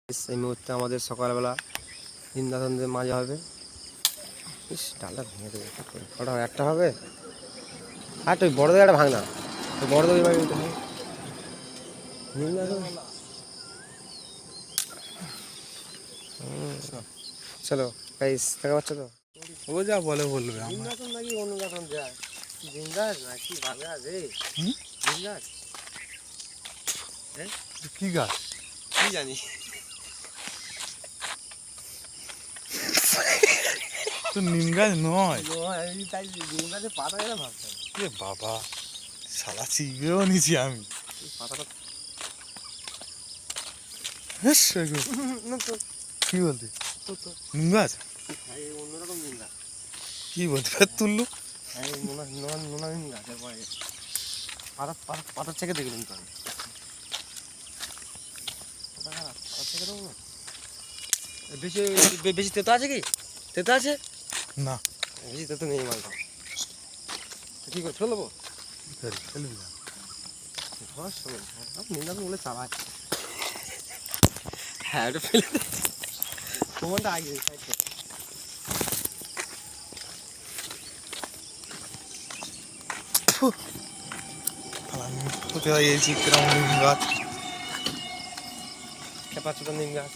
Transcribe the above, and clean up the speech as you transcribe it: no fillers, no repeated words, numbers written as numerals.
এই মুহূর্তে আমাদের সকালবেলা নিন্দাতন্দের মাঝে হবে। ইস ডালটা ভেঙে দেবে ওটা একটা হবে। আর তুই বড়দের একটা ভাঙ না, তো বড়দের এবার চলো গাইস দেখা পাচ্ছ তো। ও যা বলে বলবে। নিন্দাতন নাকি অন্য রকম যায় জিঙ্গাস নাকি ভাবে আছে জিঙ্গাস কি গাছ কি জানি তো নিম গাছ নয়। তাই নিম গাছের পাতা গেলে ভাবতাম এ বাবা সালা চিবেও নিছি আমি পাতাটা কি বলতে নিম গাছ অন্যরকম নিম গাছ কি বলতে ফের তুললু নোনা নিম গাছের পরে পাতার থেকে দেখলাম তো আমি পাতার থেকে দেবো না। বেশি বেশি তেতো আছে কি? তেতো আছে না বেশি তেতো নেই মালটা। কী করে ফেলে দেবো? ফেলবি না নিন্দা বলে চালায়। হ্যাঁ ওটা ফেলে দে তোমারটা আগে কোথায় গেছি কিরম নিম গাছ খেপা ছোটো নিম গাছ